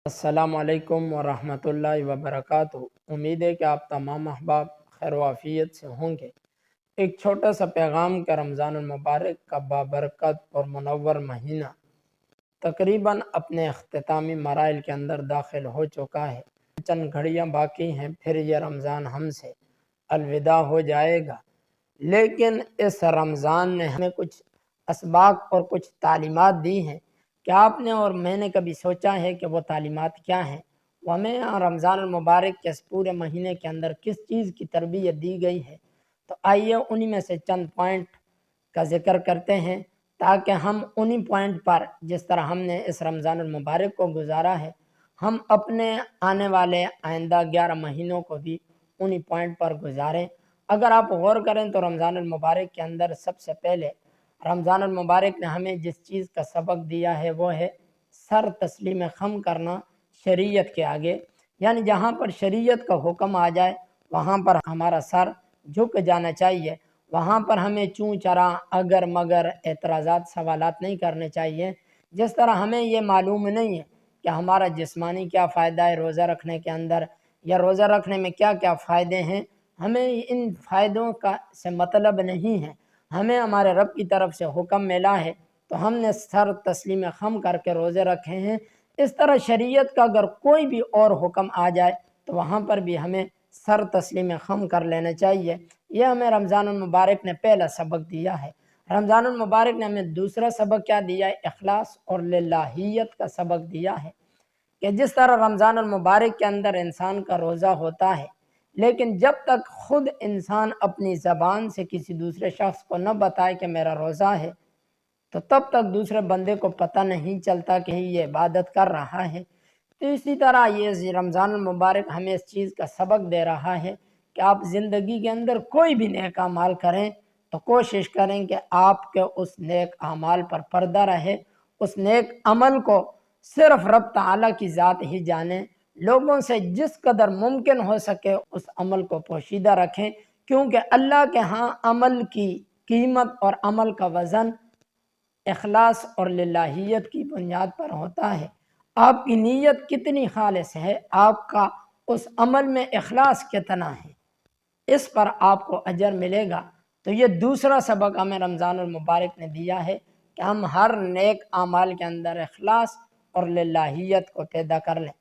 अस्सलामुअलैकुम वरहमतुल्लाहि वबरकातुहू। उम्मीद है कि आप तमाम अहबाब खैर वाफियत से होंगे। एक छोटा सा पैगाम का रमज़ानुल मुबारक का बाबरकत और मुनव्वर महीना तकरीबन अपने अख्तामी मराइल के अंदर दाखिल हो चुका है। चंद घड़ियाँ बाकी हैं, फिर यह रमज़ान हमसे अलविदा हो जाएगा। लेकिन इस रमज़ान ने हमें कुछ असबाक और कुछ तालीमात दी हैं। क्या आपने और मैंने कभी सोचा है कि वो तालीमात क्या हैं? वो हमें रमज़ान मुबारक के इस पूरे महीने के अंदर किस चीज़ की तरबियत दी गई है? तो आइए उन्हीं में से चंद पॉइंट का ज़िक्र करते हैं, ताकि हम उन्हीं पॉइंट पर, जिस तरह हमने इस रमज़ान मुबारक को गुजारा है, हम अपने आने वाले आइंदा 11 महीनों को भी उन्हीं पॉइंट पर गुजारें। अगर आप गौर करें तो रमज़ान मुबारक के अंदर सबसे पहले रमज़ान मुबारक ने हमें जिस चीज़ का सबक दिया है वो है सर तस्लीम खम करना शरीयत के आगे। यानी जहाँ पर शरीयत का हुक्म आ जाए वहाँ पर हमारा सर झुक जाना चाहिए। वहाँ पर हमें चूँ चरा अगर मगर एतराज़ात सवालात नहीं करने चाहिए। जिस तरह हमें ये मालूम नहीं है कि हमारा जिस्मानी क्या फ़ायदा है रोज़ा रखने के अंदर, या रोज़ा रखने में क्या क्या फ़ायदे हैं, हमें इन फ़ायदों का से मतलब नहीं है। हमें हमारे रब की तरफ से हुक्म मिला है तो हमने सर तस्लीम खम करके रोज़े रखे हैं। इस तरह शरीयत का अगर कोई भी और हुक्म आ जाए तो वहाँ पर भी हमें सर तस्लीम खम कर लेना चाहिए। यह हमें रमज़ान मुबारक ने पहला सबक दिया है। रमज़ान मुबारक ने हमें दूसरा सबक क्या दिया है? इखलास और लिल्लाहियत का सबक दिया है कि जिस तरह रमज़ान मुबारक के अंदर इंसान का रोज़ा होता है, लेकिन जब तक खुद इंसान अपनी ज़बान से किसी दूसरे शख्स को न बताए कि मेरा रोज़ा है, तो तब तक दूसरे बंदे को पता नहीं चलता कि ये इबादत कर रहा है। तो इसी तरह ये रमज़ान मुबारक हमें इस चीज़ का सबक दे रहा है कि आप ज़िंदगी के अंदर कोई भी नेक अमाल करें तो कोशिश करें कि आपके उस नेक अमाल पर पर्दा रहे, उस नेक अमल को सिर्फ रब ताला की ज़ात ही जाने। लोगों से जिस कदर मुमकिन हो सके उस अमल को पोशीदा रखें, क्योंकि अल्लाह के यहाँ अमल की कीमत और अमल का वज़न इखलास और लिल्लाहियत की बुनियाद पर होता है। आपकी नीयत कितनी खालिस है, आपका उस अमल में इखलास कितना है, इस पर आपको अजर मिलेगा। तो ये दूसरा सबक हमें रमज़ान मुबारक ने दिया है कि हम हर नेक अमाल के अंदर इखलास और लिल्लाहियत को पैदा कर लें।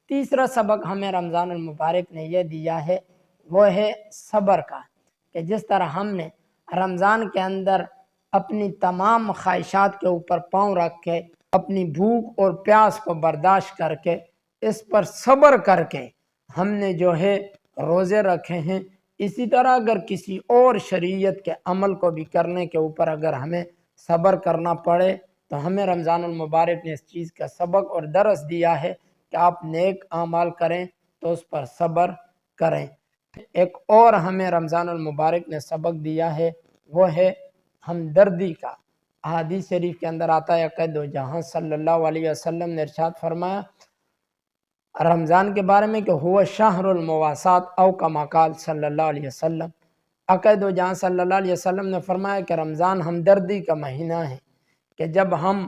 तीसरा सबक हमें रमज़ान मुबारक ने यह दिया है वो है सब्र का, कि जिस तरह हमने रमज़ान के अंदर अपनी तमाम ख्वाहिशात के ऊपर पाँव रख के अपनी भूख और प्यास को बर्दाश्त करके इस पर सब्र करके हमने जो है रोज़े रखे हैं, इसी तरह अगर किसी और शरीयत के अमल को भी करने के ऊपर अगर हमें सब्र करना पड़े तो हमें रमज़ान मुबारक ने इस चीज़ का सबक और दरस दिया है कि आप नेक अमाल करें तो उस पर सब्र करें। एक और हमें रमज़ान मुबारक ने सबक दिया है वो है हमदर्दी का। हदीस शरीफ के अंदर आता है अक़द जहाँ सल्लल्लाहु अलैहि वसल्लम ने इरशाद फरमाया रमज़ान के बारे में कि हुवा शहरुल मुवासात औ कमा क़ाल सल्लल्लाहु अलैहि वसल्लम। अक़द जहाँ सल्लल्लाहु अलैहि वसल्लम ने फरमाया कि रमज़ान हमदर्दी का महीना है, कि जब हम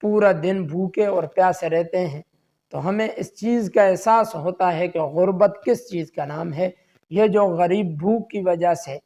पूरा दिन भूखे और प्यासे रहते हैं तो हमें इस चीज़ का एहसास होता है कि गुर्बत किस चीज़ का नाम है। ये जो गरीब भूख की वजह से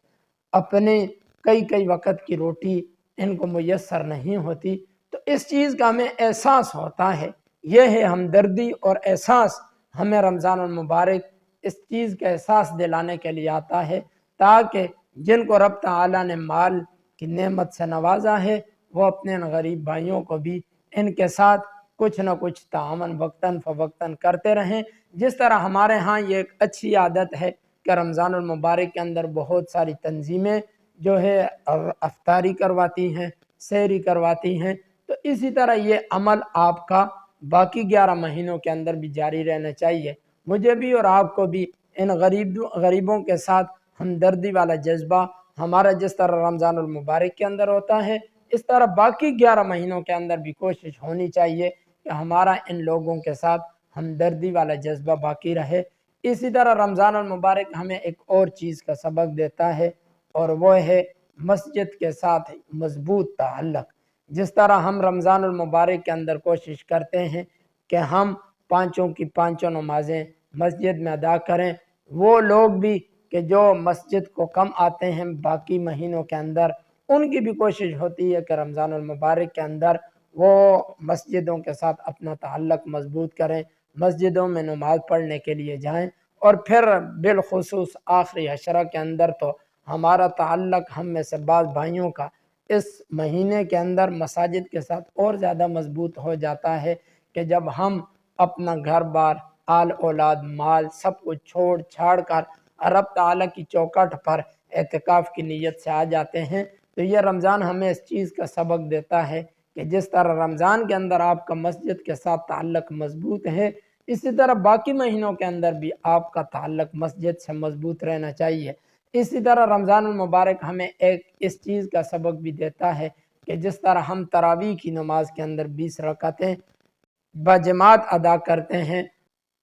अपने कई कई वक़्त की रोटी इनको मुयस्सर नहीं होती, तो इस चीज़ का हमें एहसास होता है। यह है हमदर्दी और एहसास। हमें रमज़ान मुबारक इस चीज़ का एहसास दिलाने के लिए आता है ताकि जिनको रब ताला ने माल की नेमत से नवाजा है वो अपने गरीब भाइयों को भी इनके साथ कुछ न कुछ तामन वक्तन फ़वक्तन करते रहें। जिस तरह हमारे यहाँ ये एक अच्छी आदत है कि रमज़ान मुबारक के अंदर बहुत सारी तंजीमें जो है अफ्तारी करवाती हैं, सहरी करवाती हैं, तो इसी तरह ये अमल आपका बाकी 11 महीनों के अंदर भी जारी रहना चाहिए। मुझे भी और आपको भी इन गरीबों के साथ हमदर्दी वाला जज्बा हमारा जिस तरह रमज़ान मुबारक के अंदर होता है, इस तरह बाकी 11 महीनों के अंदर भी कोशिश होनी चाहिए कि हमारा इन लोगों के साथ हमदर्दी वाला जज्बा बाकी रहे। इसी तरह रमज़ान मुबारक हमें एक और चीज़ का सबक देता है और वो है मस्जिद के साथ मजबूत ताल्लुक़। जिस तरह हम रमज़ान मुबारक के अंदर कोशिश करते हैं कि हम पांचों की पांचों नमाजें मस्जिद में अदा करें। वो लोग भी कि जो मस्जिद को कम आते हैं बाकी महीनों के अंदर, उनकी भी कोशिश होती है कि रमज़ानुल मुबारक के अंदर वो मस्जिदों के साथ अपना ताल्लुक़ मजबूत करें, मस्जिदों में नमाज पढ़ने के लिए जाएं। और फिर बिलखुसूस आखिरी अशरा के अंदर तो हमारा ताल्लुक़ हम में से बाज़ भाइयों का इस महीने के अंदर मसाजिद के साथ और ज़्यादा मजबूत हो जाता है कि जब हम अपना घर बार आल औलाद माल सब कुछ छोड़ छाड़ कर रब ताला की चौखट पर एतिकाफ़ की नीयत से आ जाते हैं, तो यह रमज़ान हमें इस चीज़ का सबक देता है कि जिस तरह रमज़ान के अंदर आपका मस्जिद के साथ ताल्लुक़ मजबूत है, इसी तरह बाकी महीनों के अंदर भी आपका ताल्लुक़ मस्जिद से मजबूत रहना चाहिए। इसी तरह रमज़ानुल मुबारक हमें एक इस चीज़ का सबक भी देता है कि जिस तरह हम तरावी की नमाज के अंदर 20 रकातें बजमात अदा करते हैं,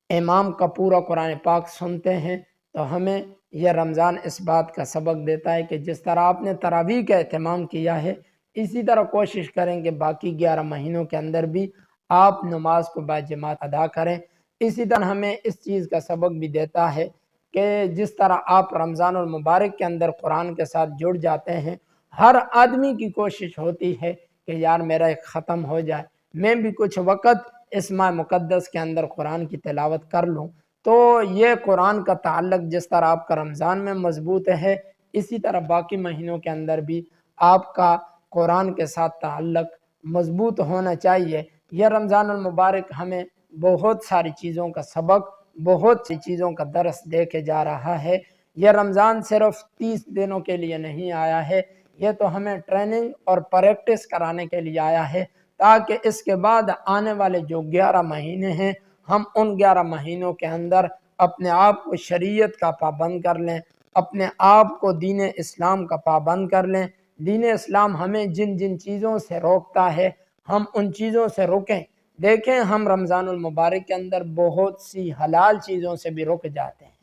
इमाम का पूरा कुरान पाक सुनते हैं, तो हमें यह रमज़ान इस बात का सबक देता है कि जिस तरह आपने तरावी का एहतमाम किया है, इसी तरह कोशिश करें कि बाकी 11 महीनों के अंदर भी आप नमाज को बाजमात अदा करें। इसी तरह हमें इस चीज़ का सबक भी देता है कि जिस तरह आप रमज़ानुल मुबारक के अंदर कुरान के साथ जुड़ जाते हैं, हर आदमी की कोशिश होती है कि यार मेरा एक ख़त्म हो जाए, मैं भी कुछ वक़्त इस माह मुक़द्दस के अंदर कुरान की तिलावत कर लूँ। तो ये कुरान का ताल्लुक़ जिस तरह आपका रमज़ान में मजबूत है, इसी तरह बाकी महीनों के अंदर भी आपका कुरान के साथ ताल्लुक़ मजबूत होना चाहिए। यह रमज़ानुल मुबारक हमें बहुत सारी चीज़ों का सबक, बहुत सी चीज़ों का दर्स दे के जा रहा है। यह रमज़ान सिर्फ 30 दिनों के लिए नहीं आया है, यह तो हमें ट्रेनिंग और प्रैक्टिस कराने के लिए आया है, ताकि इसके बाद आने वाले जो 11 महीने हैं, हम उन 11 महीनों के अंदर अपने आप को शरीयत का पाबंद कर लें, अपने आप को दीन इस्लाम का पाबंद कर लें। दीन इस्लाम हमें जिन जिन चीज़ों से रोकता है, हम उन चीज़ों से रुकें। देखें, हम रमज़ानुल मुबारक के अंदर बहुत सी हलाल चीज़ों से भी रुक जाते हैं,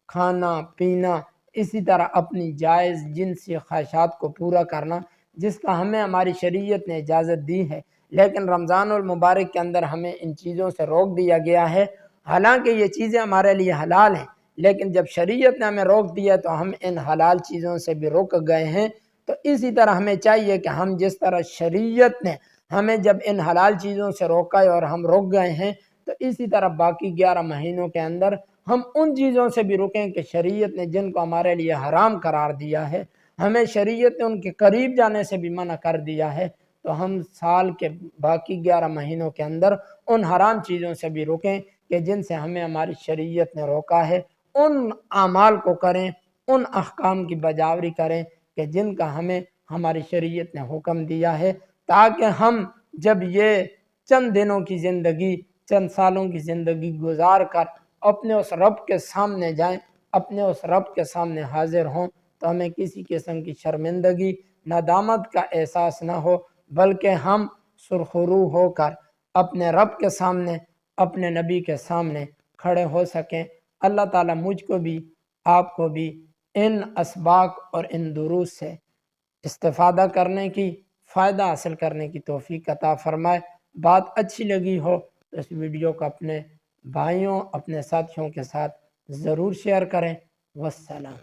खाना पीना, इसी तरह अपनी जायज़ जिनसी ख्वाहिशात को पूरा करना, जिसका हमें हमारी शरीयत ने इजाज़त दी है, लेकिन रमज़ानुल मुबारक के अंदर हमें इन चीज़ों से रोक दिया गया है। हालांकि ये चीज़ें हमारे लिए हलाल हैं, लेकिन जब शरीयत ने हमें रोक दिया तो हम इन हलाल चीज़ों से भी रुक गए हैं। तो इसी तरह हमें चाहिए कि हम जिस तरह शरीयत ने हमें जब इन हलाल चीज़ों से रोका है और हम रुक गए हैं, तो इसी तरह बाकी 11 महीनों के अंदर हम उन चीज़ों से भी रुकें कि शरीयत ने जिनको हमारे लिए हराम करार दिया है, हमें शरीयत ने उनके करीब जाने से भी मना कर दिया है, तो हम साल के बाकी 11 महीनों के अंदर उन हराम चीज़ों से भी रुकें कि जिनसे हमें हमारी शरीयत ने रोका है। उन आमाल को करें, उन अहकाम की बजावरी करें कि जिनका हमें हमारी शरीयत ने हुक्म दिया है, ताकि हम जब ये चंद दिनों की ज़िंदगी, चंद सालों की ज़िंदगी गुजार कर अपने उस रब के सामने जाएं, अपने उस रब के सामने हाजिर हों, तो हमें किसी किस्म की शर्मिंदगी, नदामत का एहसास ना हो, बल्कि हम सुरखरू होकर अपने रब के सामने, अपने नबी के सामने खड़े हो सकें। अल्लाह ताला मुझको भी, आपको भी इन असबाक और इन दुरूस से इस्तिफादा करने की, फ़ायदा हासिल करने की तौफीक अता फरमाए। बात अच्छी लगी हो तो इस वीडियो को अपने भाइयों, अपने साथियों के साथ ज़रूर शेयर करें। वस्सलाम।